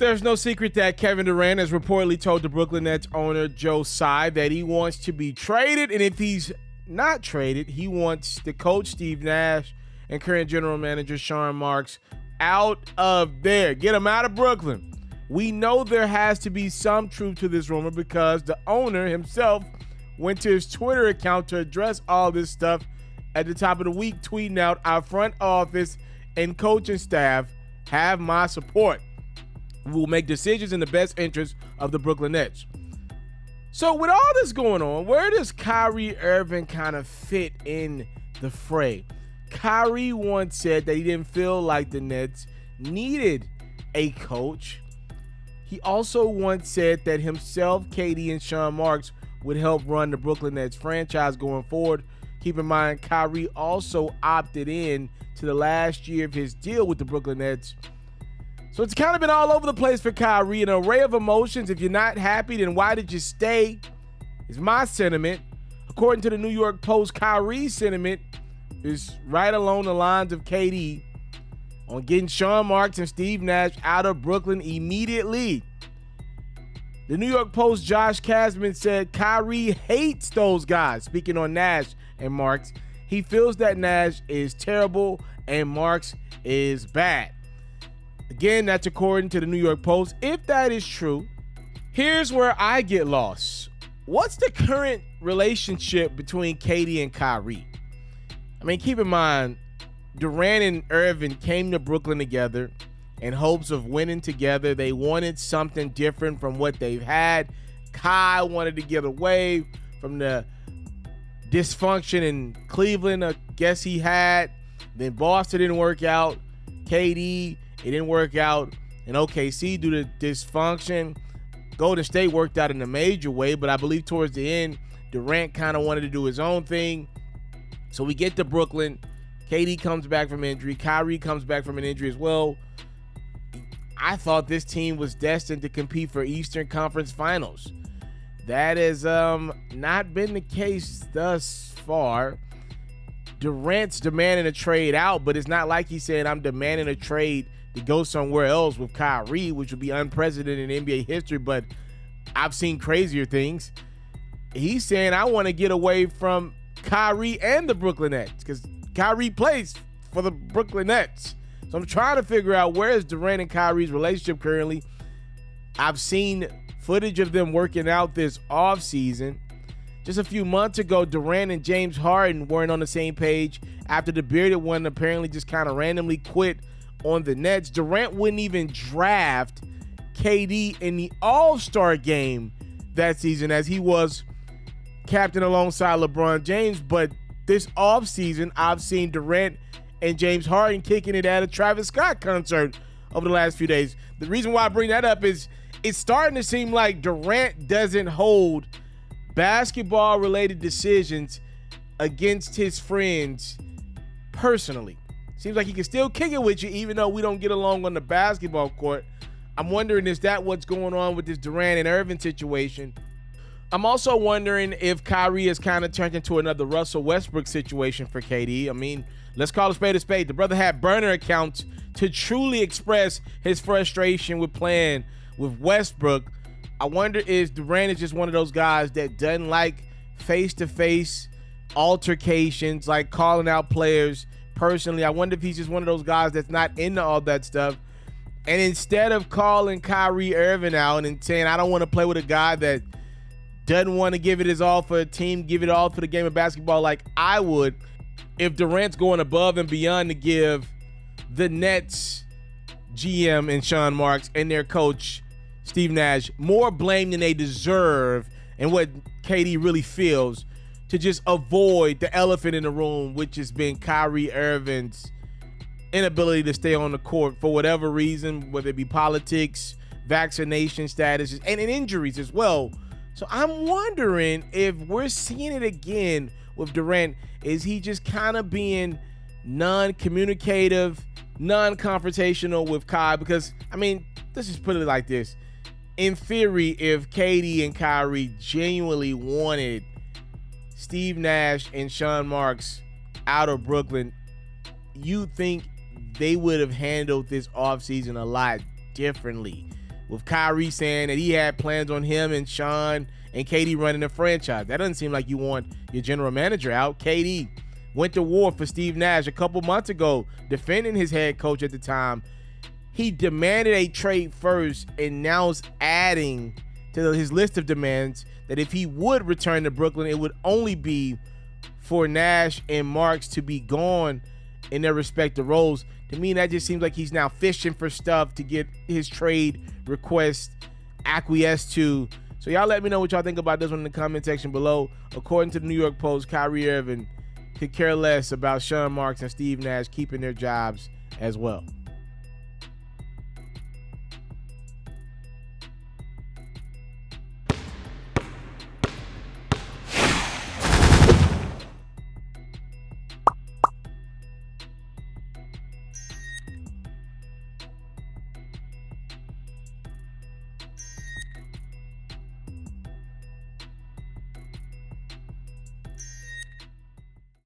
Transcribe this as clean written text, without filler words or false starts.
There's no secret that Kevin Durant has reportedly told the Brooklyn Nets owner Joe Tsai that he wants to be traded, and if he's not traded, he wants the coach Steve Nash and current general manager Sean Marks out of there. Get him out of Brooklyn. We know there has to be some truth to this rumor because the owner himself went to his Twitter account to address all this stuff at the top of the week, tweeting out, "Our front office and coaching staff have my support. We will make decisions in the best interest of the Brooklyn Nets." So with all this going on, where does Kyrie Irving kind of fit in the fray? Kyrie once said that he didn't feel like the Nets needed a coach. He also once said that himself, KD, and Sean Marks would help run the Brooklyn Nets franchise going forward. Keep in mind, Kyrie also opted in to the last year of his deal with the Brooklyn Nets. So it's kind of been all over the place for Kyrie, an array of emotions. If you're not happy, then why did you stay? Is my sentiment. According to the New York Post, Kyrie's sentiment is right along the lines of KD on getting Sean Marks and Steve Nash out of Brooklyn immediately. The New York Post Josh Kasman said Kyrie hates those guys. Speaking on Nash and Marks, he feels that Nash is terrible and Marks is bad. Again, that's according to the New York Post. If that is true, here's where I get lost. What's the current relationship between KD and Kyrie? I mean, keep in mind, Durant and Irving came to Brooklyn together in hopes of winning together. They wanted something different from what they've had. Kai wanted to get away from the dysfunction in Cleveland, I guess he had. Then Boston didn't work out. KD, it didn't work out in OKC due to dysfunction. Golden State worked out in a major way, but I believe towards the end, Durant kind of wanted to do his own thing. So we get to Brooklyn. KD comes back from injury. Kyrie comes back from an injury as well. I thought this team was destined to compete for Eastern Conference Finals. That has not been the case thus far. Durant's demanding a trade out, but it's not like he said, "I'm demanding a trade to go somewhere else with Kyrie," which would be unprecedented in NBA history, but I've seen crazier things. He's saying, "I want to get away from Kyrie and the Brooklyn Nets," because Kyrie plays for the Brooklyn Nets. So I'm trying to figure out where is Durant and Kyrie's relationship currently. I've seen footage of them working out this offseason. Just a few months ago, Durant and James Harden weren't on the same page after the bearded one apparently just kind of randomly quit on the Nets. Durant wouldn't even draft KD in the All-Star game that season as he was captain alongside LeBron James. But this offseason, I've seen Durant and James Harden kicking it at a Travis Scott concert over the last few days. The reason why I bring that up is it's starting to seem like Durant doesn't hold basketball-related decisions against his friends personally. Seems like he can still kick it with you even though we don't get along on the basketball court. I'm wondering, is that what's going on with this Durant and Irving situation? I'm also wondering if Kyrie has kind of turned into another Russell Westbrook situation for KD. I mean, let's call a spade a spade. The brother had burner accounts to truly express his frustration with playing with Westbrook. I wonder if Durant is just one of those guys that doesn't like face-to-face altercations, like calling out players personally. I wonder if he's just one of those guys that's not into all that stuff. And instead of calling Kyrie Irving out and saying, "I don't want to play with a guy that doesn't want to give it his all for a team, give it all for the game of basketball like I would," if Durant's going above and beyond to give the Nets GM and Sean Marks and their coach Steve Nash more blame than they deserve and what KD really feels, to just avoid the elephant in the room, which has been Kyrie Irving's inability to stay on the court for whatever reason, whether it be politics, vaccination statuses, and injuries as well. So I'm wondering if we're seeing it again with Durant. Is he just kind of being non-communicative, non-confrontational with Kai? Because, I mean, let's just put it like this. In theory, if KD and Kyrie genuinely wanted Steve Nash and Sean Marks out of Brooklyn, you think they would have handled this offseason a lot differently. with Kyrie saying that he had plans on him and Sean and KD running the franchise. That doesn't seem like you want your general manager out. KD went to war for Steve Nash a couple months ago, defending his head coach at the time. He demanded a trade first, and now is adding to his list of demands that if he would return to Brooklyn, it would only be for Nash and Marks to be gone in their respective roles. To me, that just seems like he's now fishing for stuff to get his trade request acquiesced to. So y'all let me know what y'all think about this one in the comment section below. According to the New York Post, Kyrie Irving could care less about Sean Marks and Steve Nash keeping their jobs as well.